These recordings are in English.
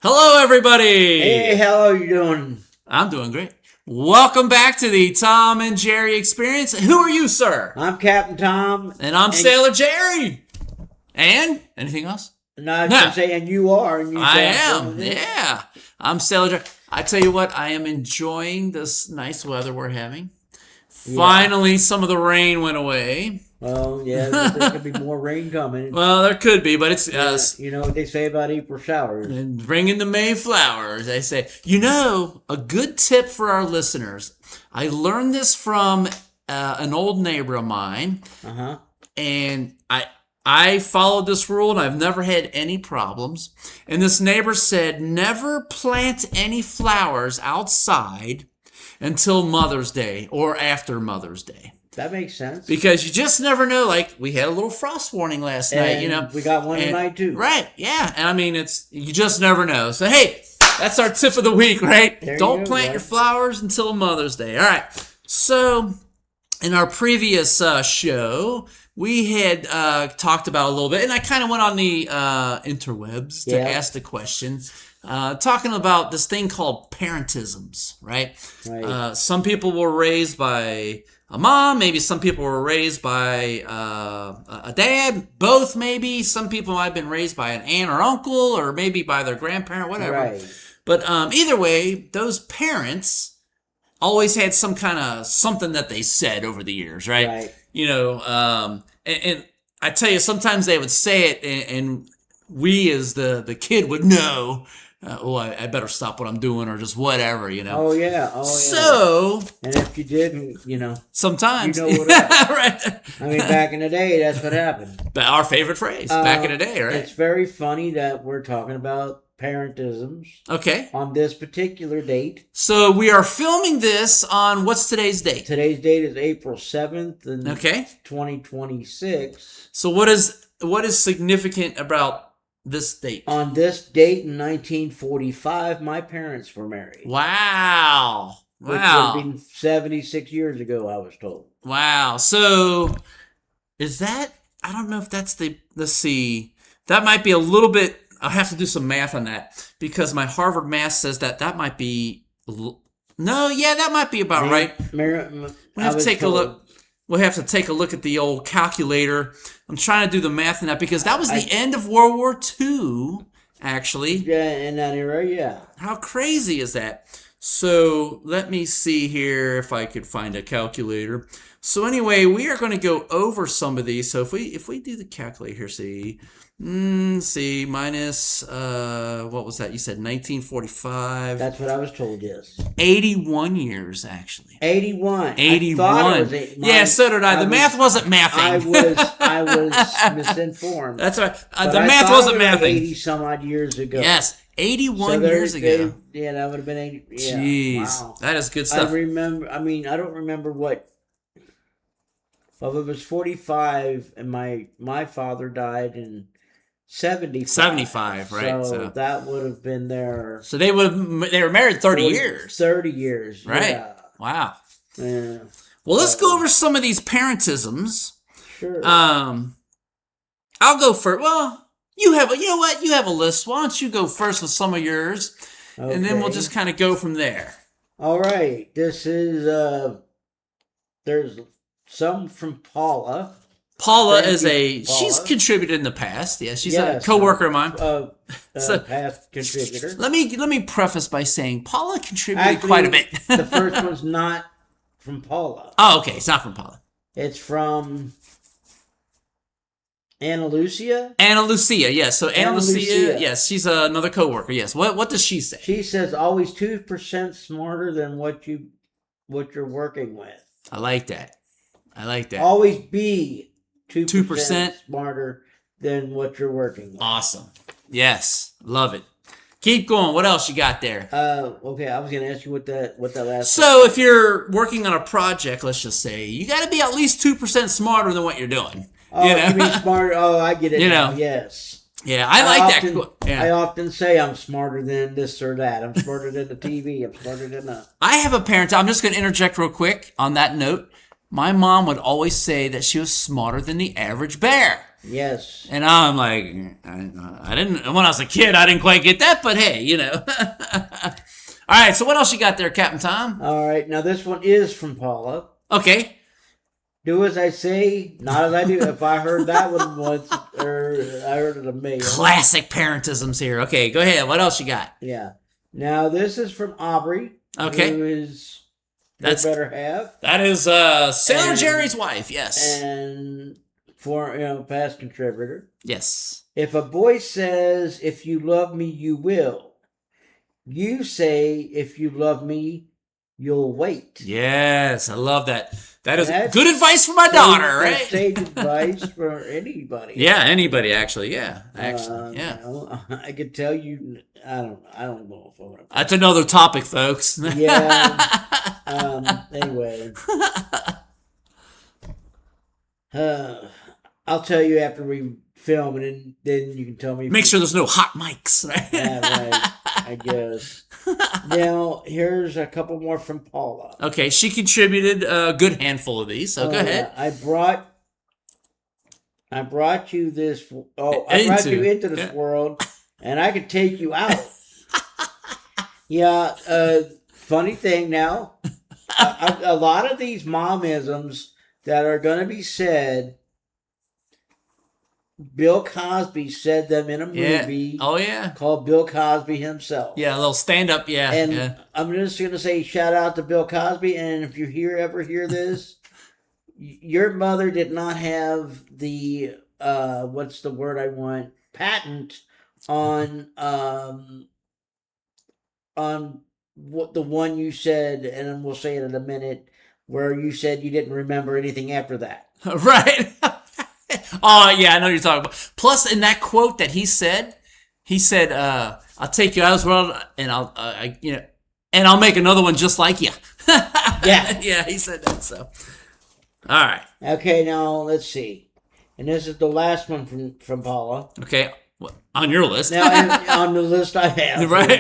Hello, everybody. Hey, how are you doing? I'm doing great. Welcome back to the Tom and Jerry Experience. Who are you, sir? I'm Captain Tom. And I'm Sailor Jerry. And anything else? No, I was going to say, and you are. And you I am. Yeah. I'm Sailor Jerry. I tell you what, I am enjoying this nice weather we're having. Finally, some of the rain went away. Well, yeah, but there could be more rain coming. Well, there could be, but it's... you know what they say about April showers. And bringing the May flowers, they say. You know, a good tip for our listeners. I learned this from an old neighbor of mine. Uh-huh. And I followed this rule, and I've never had any problems. And this neighbor said, never plant any flowers outside until Mother's Day or after Mother's Day. That makes sense. Because you just never know. Like, we had a little frost warning last night, you know. We got one tonight, too. Right, yeah. And I mean, you just never know. So, hey, that's our tip of the week, right? Don't plant your flowers until Mother's Day. All right. So, in our previous show, we had talked about a little bit, and I kind of went on the interwebs to ask the question. Talking about this thing called parentisms, right? Some people were raised by a mom, maybe some people were raised by a dad, both maybe. Some people might have been raised by an aunt or uncle, or maybe by their grandparent, whatever. Right. But either way, those parents always had some kind of something that they said over the years, right? You know, and I tell you, sometimes they would say it, and we as the kid would know, I better stop what I'm doing, or just whatever, you know. Oh, yeah. So, and if you didn't, you know. Sometimes. You know what happened. Right. I mean, back in the day, that's what happened. But our favorite phrase, back in the day, right? It's very funny that we're talking about parentisms. Okay. On this particular date. So we are filming this on, what's today's date? Today's date is April 7th, and 2026. So what is significant about this date? On this date in 1945, my parents were married. Wow. Which would have been 76 years ago, I was told. Wow. So is that, I don't know if that's let's see. That might be a little bit, I'll have to do some math on that, because my Harvard math says that might be, that might be about right. We'll have to take a look. We'll have to take a look at the old calculator. I'm trying to do the math on that, because that was the end of World War II, actually. Yeah, in that era, yeah. How crazy is that? So let me see here if I could find a calculator. So anyway, we are going to go over some of these. So if we do the calculator here, see minus what was that? You said 1945. That's what I was told. Yes. 81 years actually. 81. 81. Yeah, so did I. The math wasn't mathing. I was misinformed. That's right. The math wasn't mathing. 80 some odd years ago. Yes, 81 years ago. Yeah, that would have been 80. Yeah, jeez, wow. That is good stuff. I don't remember what. Well, it was 45, and my father died in 75. 75, right? So that would have been their. So they were married 30 years. 30 years, right? Yeah. Wow. Yeah. Well, let's go over some of these parentisms. Sure. I'll go first. Well, you know what? You have a list. Why don't you go first with some of yours, and then we'll just kind of go from there. All right. This is there's some from Paula. Paula she's contributed in the past. Yeah, she's a coworker of mine. Past contributor. Let me preface by saying Paula contributed quite a bit. The first one's not from Paula. Oh, okay. It's not from Paula. It's from Anna Lucia. Anna Lucia, yes. So Anna Lucia, yes, she's another coworker. Yes. What does she say? She says always 2% smarter than what you're working with. I like that. Always be 2% smarter than what you're working with. Awesome. Yes. Love it. Keep going. What else you got there? Okay, I was going to ask you what that last. So if you're working on a project, let's just say, you got to be at least 2% smarter than what you're doing. Oh, you mean smarter? Oh, I get it. Now. Yes. Yeah, I like that. Yeah. I often say I'm smarter than this or that. I'm smarter than the TV. I'm smarter than that. I have a parent. I'm just going to interject real quick on that note. My mom would always say that she was smarter than the average bear. Yes. And I'm like, I didn't, when I was a kid, I didn't quite get that, but hey, you know. All right, so what else you got there, Captain Tom? All right, now this one is from Paula. Okay. Do as I say, not as I do. If I heard that one once, or I heard it a million. Classic parentisms here. Okay, go ahead. What else you got? Yeah. Now this is from Aubrey. Okay. Who is her better half. That is Sailor Jerry's wife, yes. And for past contributor. Yes. If a boy says, "If you love me, you will," you say, "If you love me, you'll wait." Yes, I love that. That's good advice for my daughter, right? That's sage advice for anybody. Yeah, anybody actually. Yeah, actually, yeah. I could tell you. I don't know if I want to. That's another topic, folks. Yeah. Anyway. I'll tell you after we film, and then you can tell me. Make sure there's no hot mics. Right? Yeah, right. I guess. Now, here's a couple more from Paula. Okay, she contributed a good handful of these, so go ahead. I brought you this. I brought you into this world, and I could take you out. Yeah. Funny thing now, a lot of these momisms that are going to be said. Bill Cosby said them in a movie. Oh, yeah. Called Bill Cosby Himself. Yeah, a little stand-up, yeah. And I'm just going to say shout out to Bill Cosby. And if you ever hear this, your mother did not have the, what's the word I want, patent on what the one you said, and we'll say it in a minute, where you said you didn't remember anything after that. Right. Oh, yeah, I know what you're talking about. Plus, in that quote that he said, I'll take you out of this world, and I'll make another one just like you. Yeah. Yeah, he said that, so. All right. Okay, now, let's see. And this is the last one from Paula. Okay, on your list. Now, on the list I have. Right.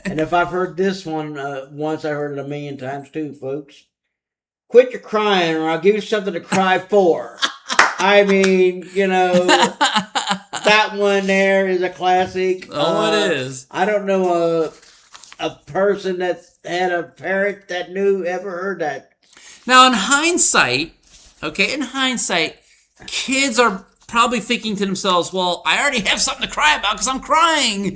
And if I've heard this one once, I heard it a million times too, folks. Quit your crying, or I'll give you something to cry for. I mean, that one there is a classic. Oh, it is. I don't know a person that had a parent that ever heard that. Now, in hindsight, kids are probably thinking to themselves, well, I already have something to cry about because I'm crying,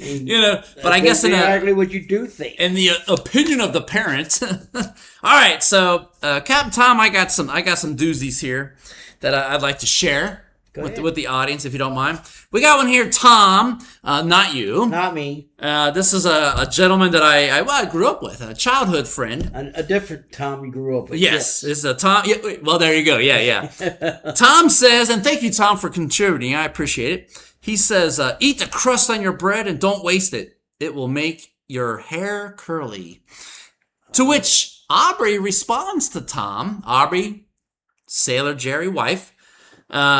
But I guess exactly what you do think. In the opinion of the parent. All right, so Captain Tom, I got some doozies here that I'd like to share with the audience, if you don't mind. We got one here, Tom, not you. Not me. This is a gentleman that I grew up with, a childhood friend. A different Tom you grew up with. Yes, this is a Tom. Yeah, well, there you go. Yeah. Tom says, and thank you, Tom, for contributing. I appreciate it. He says, eat the crust on your bread and don't waste it. It will make your hair curly. To which Aubrey responds to Tom. Aubrey, Sailor Jerry wife.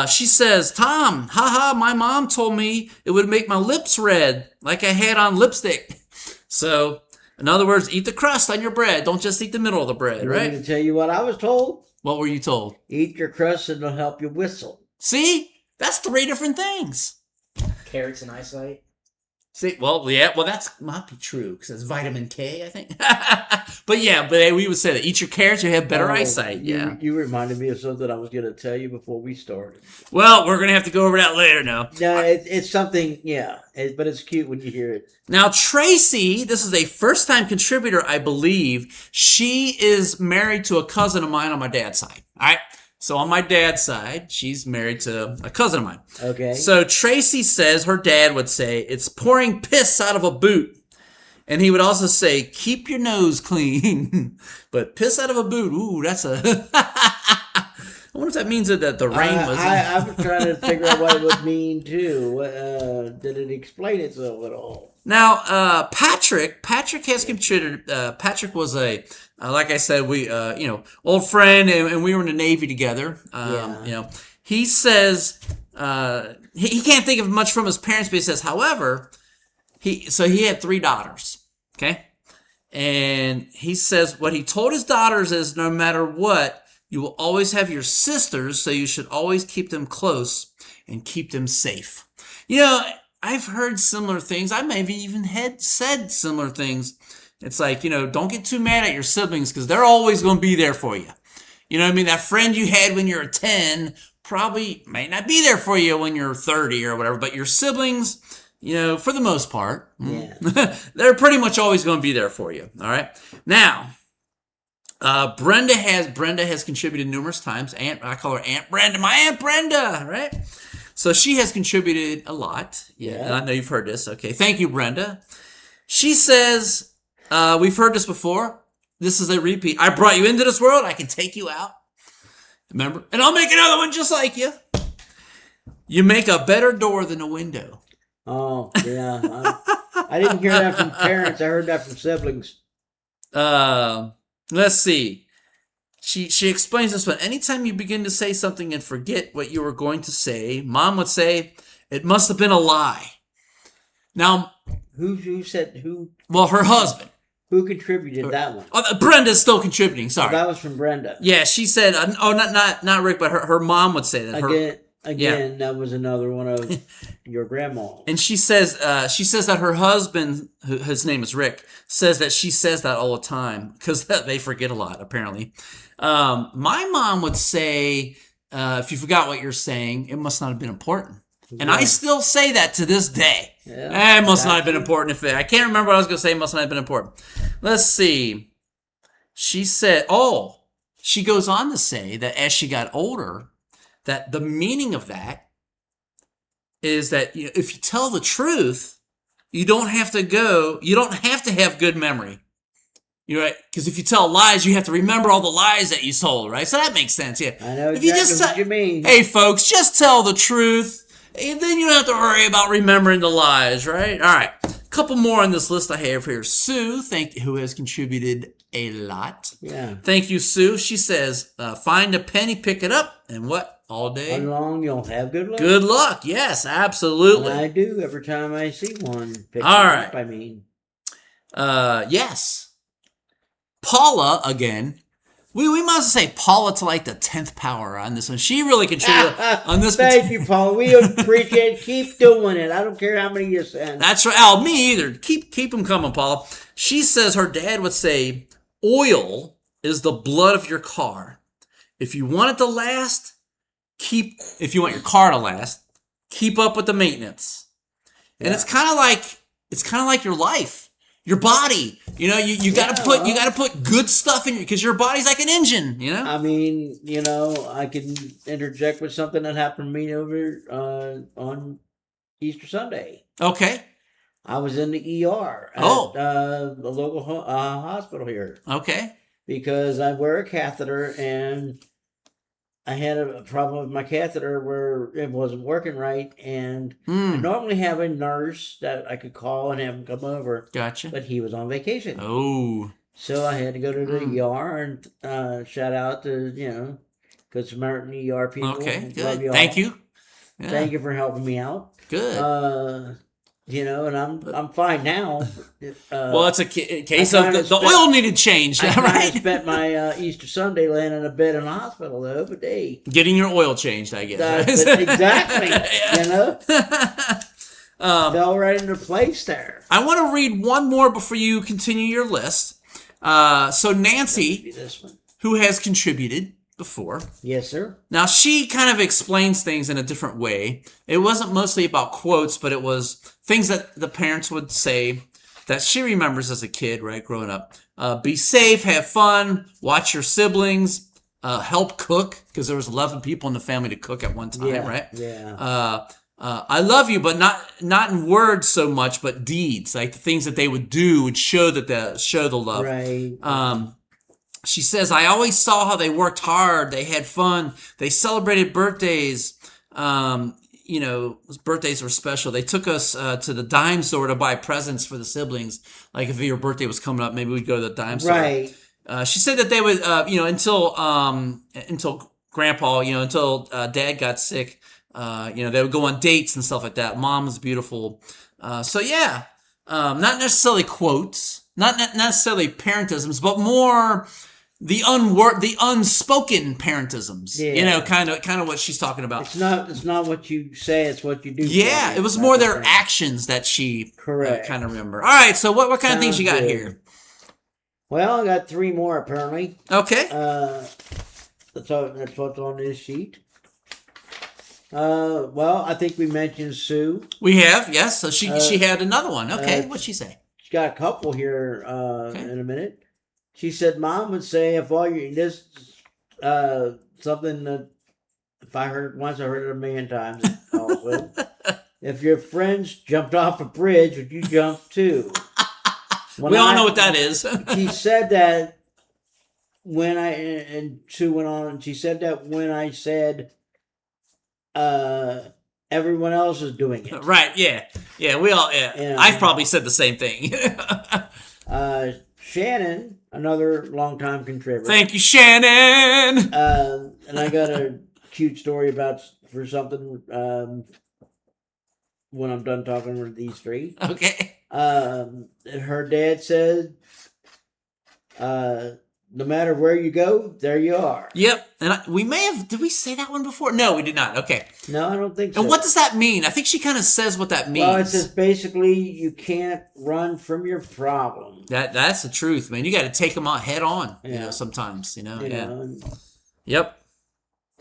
She says, Tom, haha, my mom told me it would make my lips red like I had on lipstick. So, in other words, eat the crust on your bread. Don't just eat the middle of the bread, right? I'm going to tell you what I was told. What were you told? Eat your crust and it'll help you whistle. See? That's 3 different things. Carrots and eyesight. See, well, yeah, that might be true because it's vitamin K, I think. but we would say that eat your carrots, you have better eyesight. Yeah. You reminded me of something I was going to tell you before we started. Well, we're going to have to go over that later now. No, it's something, but it's cute when you hear it. Now, Tracy, this is a first-time contributor, I believe. She is married to a cousin of mine on my dad's side. All right. So on my dad's side, she's married to a cousin of mine. Okay. So Tracy says her dad would say, it's pouring piss out of a boot. And he would also say, keep your nose clean. But piss out of a boot, ooh, that's a... I wonder if that means that the rain was... I'm trying to figure out what it would mean, too. Did it explain itself at all? Now, Patrick has contributed... Patrick was like I said, we, old friend, and we were in the Navy together. He says, he can't think of much from his parents, but he says, however, he had 3 daughters, okay? And he says what he told his daughters is no matter what, you will always have your sisters, so you should always keep them close. and keep them safe. You know, I've heard similar things. I maybe even had said similar things. It's like, you know, don't get too mad at your siblings because they're always going to be there for you. You know what I mean? That friend you had when you're 10 probably might not be there for you when you're 30 or whatever, but your siblings, you know, for the most part, they're pretty much always going to be there for you. All right. Now, Brenda has contributed numerous times. I call her Aunt Brenda, my Aunt Brenda, right? So she has contributed a lot. Yeah. I know you've heard this. Okay. Thank you, Brenda. She says, we've heard this before. This is a repeat. I brought you into this world. I can take you out. Remember? And I'll make another one just like you. You make a better door than a window. Oh, yeah. I didn't hear that from parents. I heard that from siblings. Let's see. She explains this one. Anytime you begin to say something and forget what you were going to say, Mom would say, it must have been a lie. Now, who said who? Well, her husband. Who contributed that one? Oh, Brenda's still contributing. Sorry, that was from Brenda. Yeah, she said. Not Rick, but her mom would say that. Again, that was another one of your grandma. And she says that her husband, his name is Rick, says that she says that all the time because they forget a lot, apparently. My mom would say, if you forgot what you're saying, it must not have been important. And I still say that to this day. Yeah, it must not have been important. I can't remember what I was going to say. It must not have been important. Let's see. She said, she goes on to say that as she got older, that the meaning of that is that if you tell the truth, you don't have to have good memory. You're right, because if you tell lies, you have to remember all the lies that you told, right? So that makes sense, yeah. I know exactly what you mean. Hey, folks, just tell the truth, and then you don't have to worry about remembering the lies, right? All right, a couple more on this list I have here. Sue, who has contributed a lot. Yeah. Thank you, Sue. She says, find a penny, pick it up, and what? All day long, you'll have good luck. Good luck, yes, absolutely. And I do every time I see one. All right. Up, I mean. Yes. Paula, again. We must say Paula to like the 10th power on this one. She really contributed on this. Thank you, Paula. We appreciate it. Keep doing it. I don't care how many you send. That's right. Me either. Keep them coming, Paula. She says her dad would say, oil is the blood of your car. If you want it to last, if you want your car to last, keep up with the maintenance. And it's kind of like your life, your body. You got to put good stuff in because your body's like an engine. I mean, I can interject with something that happened to me over on Easter Sunday. Okay. I was in the ER at the local hospital here. Okay. Because I wear a catheter and I had a problem with my catheter where it wasn't working right, and I normally have a nurse that I could call and have him come over. Gotcha. But he was on vacation. Oh. So I had to go to the ER and shout out to, Good Samaritan ER people. Okay, good. Thank you. Yeah. Thank you for helping me out. Good. And I'm fine now. Well, it's a case of the oil needed changed, right? I spent my Easter Sunday laying in a bed in the hospital, though, but getting your oil changed, I guess. Exactly, fell right into place there. I want to read one more before you continue your list. So Nancy, who has contributed before. Yes, sir. Now, she kind of explains things in a different way. It wasn't mostly about quotes, but it was things that the parents would say that she remembers as a kid, right, growing up. Be safe, have fun, watch your siblings, help cook, because there was 11 people in the family to cook at one time, right? Yeah. I love you, but not in words so much, but deeds. Like the things that they would do would show the love. Right. She says, I always saw how they worked hard. They had fun. They celebrated birthdays. Birthdays were special. They took us to the dime store to buy presents for the siblings. Like if your birthday was coming up, maybe we'd go to the dime store. Right. She said that they would, until Grandpa, until Dad got sick, they would go on dates and stuff like that. Mom was beautiful. Not necessarily quotes. Not necessarily parentisms, but more, the unspoken parentisms. Yeah. You know, kind of what she's talking about. It's not what you say, it's what you do. Yeah, it was more their actions that she correct kind of remember. All right, so what kind of things you got good. here? Well, I got 3 more apparently. Okay. That's what's on this sheet. Well, I think we mentioned Sue. We have, yes. So she had another one. Okay, what'd she say? She's got a couple here in a minute. She said, "Mom would say if all you this something that if I heard it once, I heard it a million times. Also, if your friends jumped off a bridge, would you jump too?" We all know what that is. She said that and Sue went on, and she said that when I said, everyone else is doing it. Right, yeah. Yeah, we all, yeah. You know, I've probably said the same thing. Shannon, another longtime contributor. Thank you, Shannon. And I got a cute story for something when I'm done talking with these 3. Okay. Her dad said, no matter where you go, there you are. Yep. And did we say that one before? No, we did not. Okay. No, I don't think so. And what does that mean? I think she kind of says what that means. Well, it says basically you can't run from your problem. That's the truth, man. You got to take them on head on, Yeah. sometimes, You yeah. know, Yep.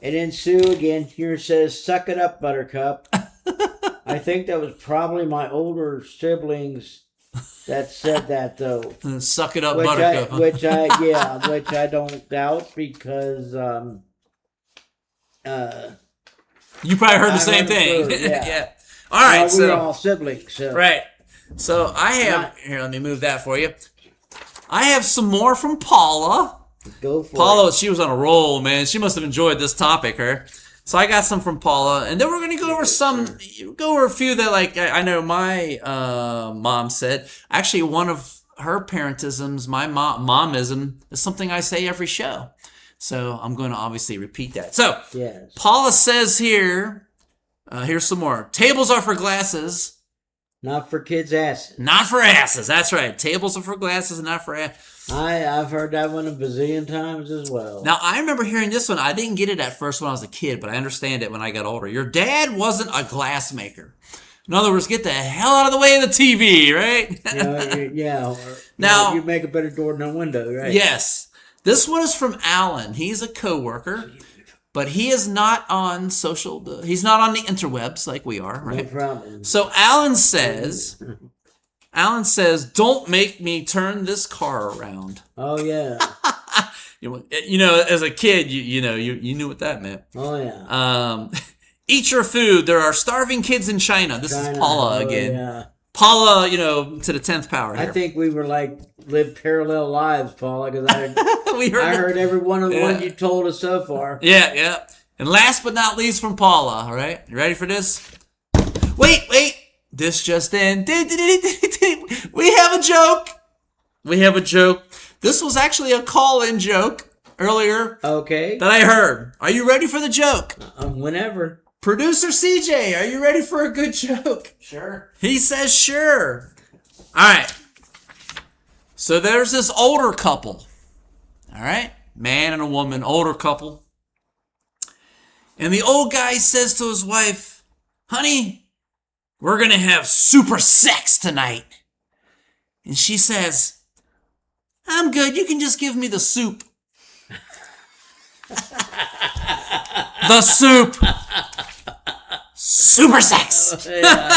And then Sue again here says, "Suck it up, Buttercup." I think that was probably my older siblings that said that, though. Suck it up, Buttercup. Which I don't doubt because you probably heard the same thing. Sure, yeah. Yeah. All right, we're all siblings. So. Right. So I have here. Let me move that for you. I have some more from Paula. Go for Paula, it. she was on a roll, man. She must have enjoyed this topic, her. So I got some from Paula, and then we're gonna go over a few that I know my mom said. Actually, one of her parentisms, my momism, is something I say every show. So I'm going to obviously repeat that. So yes. Paula says here, here's some more. Tables are for glasses. Not for kids' asses. Not for asses. That's right. Tables are for glasses, not for asses. I've heard that one a bazillion times as well. Now, I remember hearing this one. I didn't get it at first when I was a kid, but I understand it when I got older. Your dad wasn't a glass maker. In other words, get the hell out of the way of the TV, right? Now, you make a better door than a window, right? Yes. This one is from Alan. He's a coworker, but he is not on he's not on the interwebs like we are, right? No problem. So Alan says, "Don't make me turn this car around." Oh yeah. As a kid, you knew what that meant. Oh yeah. Eat your food. There are starving kids in China. This is Paula again. Yeah. Paula, to the 10th power here. I think we were live parallel lives, Paula, because I heard every one of the ones you told us so far. Yeah. And last but not least from Paula, all right? You ready for this? Wait. This just in. We have a joke. This was actually a call-in joke earlier. Okay. That I heard. Are you ready for the joke? Whenever. Producer CJ, are you ready for a good joke? Sure. He says sure. All right. So there's this older couple. All right? Man and a woman, older couple. And the old guy says to his wife, "Honey, we're going to have super sex tonight." And she says, "I'm good. You can just give me the soup." The soup. Super sex. Yeah.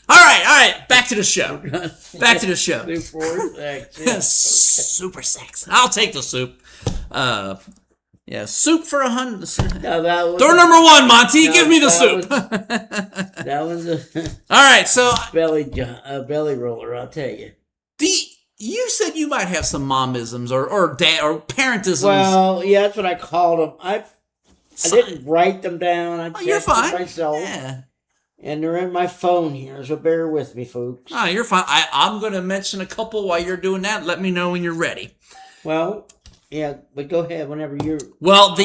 All right. Back to the show. Super sex. Yeah. Super sex. I'll take the soup. Soup for 100. Now that was Door number 1, Monty. No, give me the soup. that was a All right. So belly roller. I'll tell you. You said you might have some momisms or parentisms. Well, yeah, that's what I called them. I didn't write them down. I checked you're fine. them myself. Yeah. And they're in my phone here, so bear with me, folks. Oh, you're fine. I'm going to mention a couple while you're doing that. Let me know when you're ready. Well, yeah, but go ahead whenever you're... Well,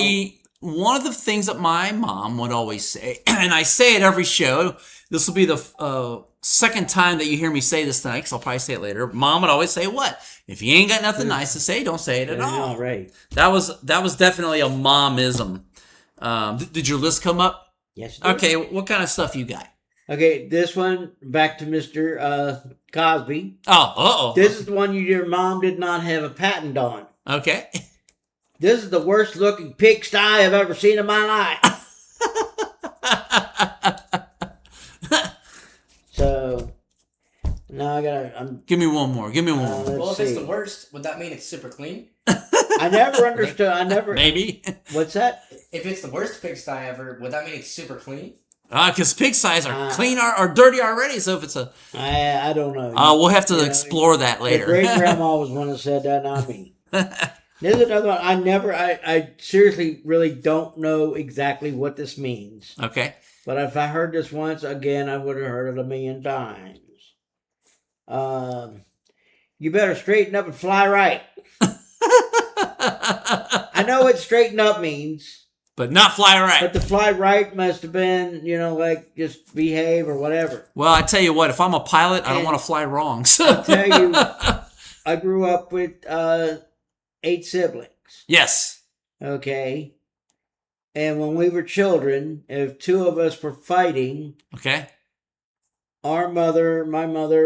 one of the things that my mom would always say, and I say it every show, this will be the second time that you hear me say this tonight, because I'll probably say it later. Mom would always say, "What? If you ain't got nothing nice to say, don't say it at all." Right. That was definitely a momism. Did your list come up? Yes. It did. Okay, what kind of stuff you got? Okay, this one back to Mr. Cosby. Oh, This is the one your mom did not have a patent on. Okay. This is the worst looking pigsty I've ever seen in my life. So now Give me one more. Well, if it's the worst, would that mean it's super clean? I never understood. Maybe. What's that? If it's the worst pigsty ever, would that mean it's super clean? Because pigsties are clean or dirty already. So if it's I don't know. We'll have to explore that later. Great grandma was one that said that, not me. There's another one. I seriously really don't know exactly what this means. Okay. But if I heard this once, again, I would have heard it 1,000,000 times. You better straighten up and fly right. I know what straighten up means. But not fly right. But the fly right must have been, like just behave or whatever. Well, I tell you what, if I'm a pilot, I don't want to fly wrong. So I'll tell you, I grew up with 8 siblings. Yes. Okay. And when we were children, if 2 of us were fighting, okay, my mother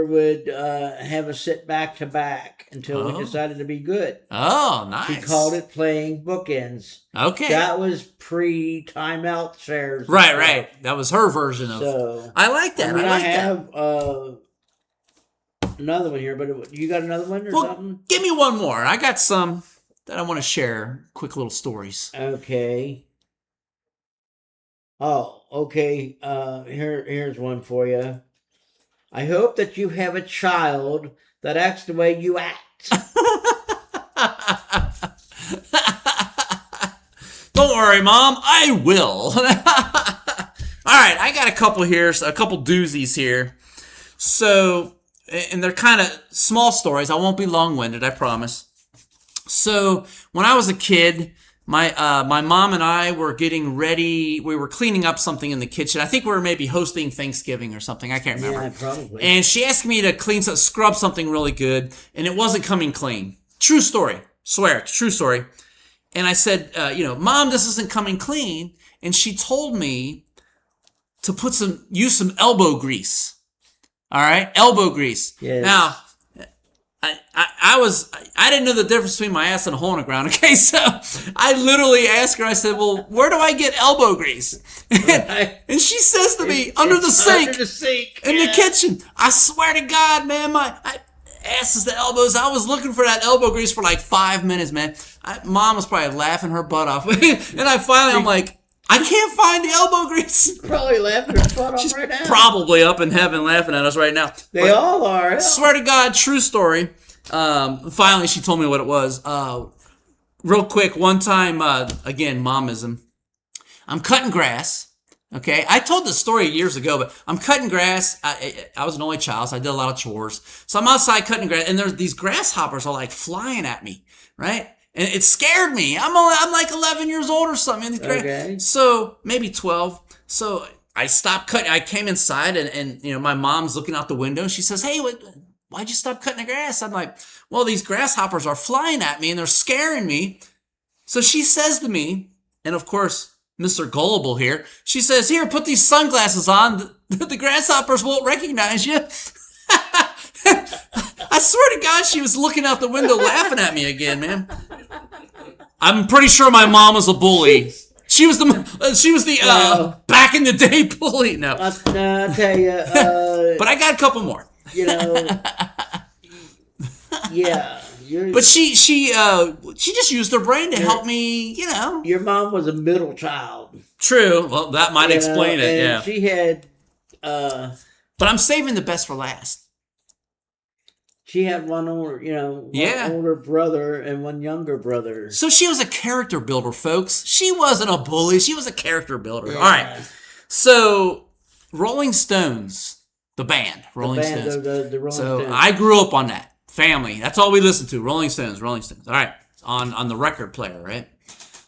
would have us sit back to back until we decided to be good. Oh, nice. She called it playing bookends. Okay. That was pre-timeout shares. Right. That was her version of. So I like that. I have another one here, but you got another one or something? Give me one more. I got some that I want to share. Quick little stories. Okay. Oh, okay. Here's one for you. I hope that you have a child that acts the way you act. Don't worry, Mom. I will. All right, I got a couple here, a couple doozies here. So, and they're kind of small stories. I won't be long-winded, I promise. So, when I was a kid, my mom and I were getting ready. We were cleaning up something in the kitchen. I think we were maybe hosting Thanksgiving or something. I can't remember. Yeah, probably. And she asked me to scrub something really good, and it wasn't coming clean. True story. Swear, it's true story. And I said, Mom, this isn't coming clean. And she told me to use some elbow grease. All right, elbow grease. Yes. Now, I didn't know the difference between my ass and a hole in the ground. Okay, so I literally asked her. I said, "Well, where do I get elbow grease?" And she says to me, "Under the sink in the kitchen." I swear to God, man, my ass is the elbows. I was looking for that elbow grease for like 5 minutes, man. Mom was probably laughing her butt off, and I'm like, I can't find the elbow grease. Probably laughing her butt off She's right now. probably up in heaven laughing at us right now. They all are. Swear to God, true story. Finally, she told me what it was. Real quick, one time, again, momism. I'm cutting grass. Okay, I told this story years ago, but I'm cutting grass. I was an only child, so I did a lot of chores. So I'm outside cutting grass, and there's these grasshoppers are like flying at me, right? And it scared me. I'm like 11 years old or something. Okay. So maybe 12. So I stopped cutting. I came inside, and my mom's looking out the window. And she says, "Hey, why'd you stop cutting the grass?" I'm like, "Well, these grasshoppers are flying at me, and they're scaring me." So she says to me, and of course, Mr. Gullible here, she says, "Here, put these sunglasses on. The grasshoppers won't recognize you." I swear to God, she was looking out the window laughing at me again, man. I'm pretty sure my mom was a bully. She was the back in the day bully. No, I'll tell you. But I got a couple more. Yeah. But she just used her brain to help me. Your mom was a middle child. True. Well, that might explain it. And yeah. she had. But I'm saving the best for last. She had one older brother and one younger brother. So she was a character builder, folks. She wasn't a bully. She was a character builder. Yeah. All right. So, Rolling Stones, the band, Rolling Stones. The Rolling Stones. I grew up on that. Family. That's all we listened to. Rolling Stones. All right. On the record player, right?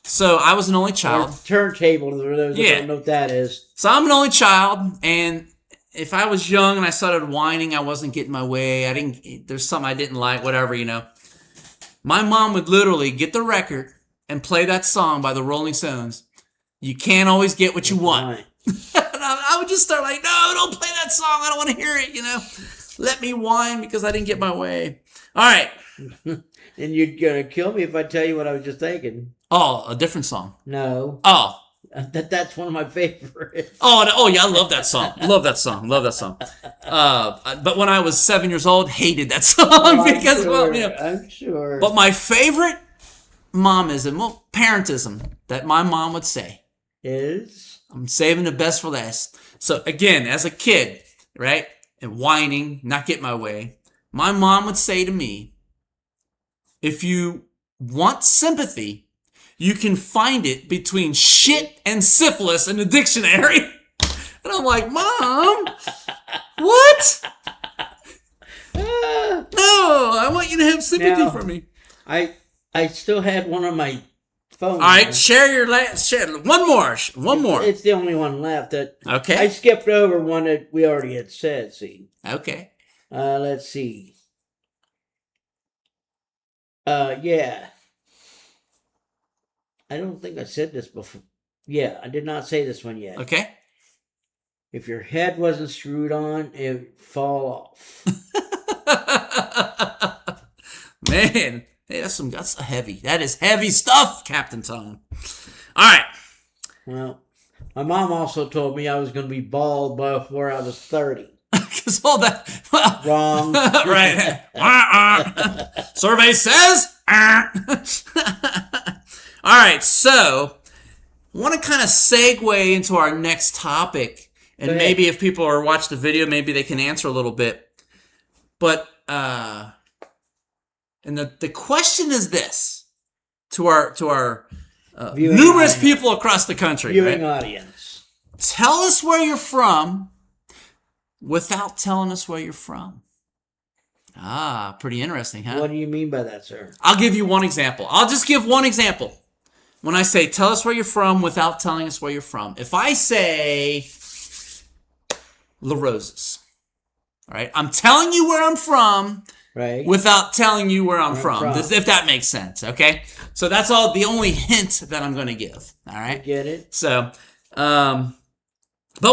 So, I was an only child. Or turntable, for those that don't know what that is. So, I'm an only child, and if I was young and I started whining, I wasn't getting my way. There's something I didn't like, whatever, My mom would literally get the record and play that song by the Rolling Stones. You can't always get what you want. And I would just start like, no, don't play that song. I don't want to hear it, Let me whine because I didn't get my way. All right. And you're going to kill me if I tell you what I was just thinking. Oh, a different song. No. Oh. That's one of my favorites. Oh, yeah, I love that song. Love that song. But when I was 7 years old, hated that song because, I'm sure. But my favorite momism, parentism that my mom would say is, I'm saving the best for last. So again, as a kid, right, and whining, not getting my way, my mom would say to me, if you want sympathy, you can find it between shit and syphilis in the dictionary. And I'm like, Mom, what? No, I want you to have sympathy for me. I still had one on my phone. All right, share one more. It's the only one left. Okay. I skipped over one that we already had said. See. Okay. Let's see. Yeah. I don't think I said this before. Yeah, I did not say this one yet. Okay. If your head wasn't screwed on, it'd fall off. Man, hey, that's heavy. That is heavy stuff, Captain Tom. All right. Well, my mom also told me I was going to be bald before I was 30. Because all that. Well, wrong. Right. Survey says. All right, so I want to kind of segue into our next topic, and maybe if people are watching the video, maybe they can answer a little bit. But and the question is this to our numerous people across the country, viewing audience. Tell us where you're from without telling us where you're from. Ah, pretty interesting, huh? What do you mean by that, sir? I'll give you one example. I'll just give one example. When I say, tell us where you're from without telling us where you're from. If I say, La Roses, all right? I'm telling you where I'm from without telling you where I'm from. If that makes sense, okay? So that's all, the only hint that I'm going to give, all right? I get it. So, but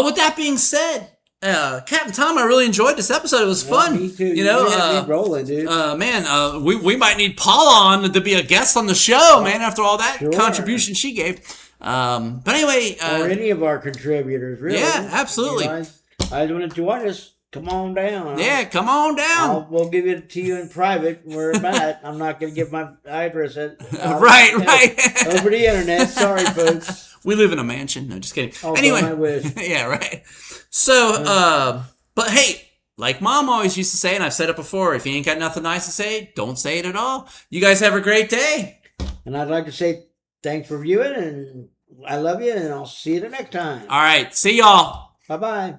with that being said, Captain Tom, I really enjoyed this episode. It was fun. Me too. You know, rolling, dude. Man, we might need Paula on to be a guest on the show, man. After all that contribution she gave. But anyway, or any of our contributors, really. Yeah, absolutely. You guys want to join us? Come on down. Yeah, come on down. We'll give it to you in private where I'm at. I'm not going to give my address. Right. Over the internet. Sorry, folks. We live in a mansion. No, just kidding. Oh, anyway, I wish. Yeah, right. So, but hey, like Mom always used to say, and I've said it before, if you ain't got nothing nice to say, don't say it at all. You guys have a great day. And I'd like to say thanks for viewing, and I love you, and I'll see you the next time. All right. See y'all. Bye-bye.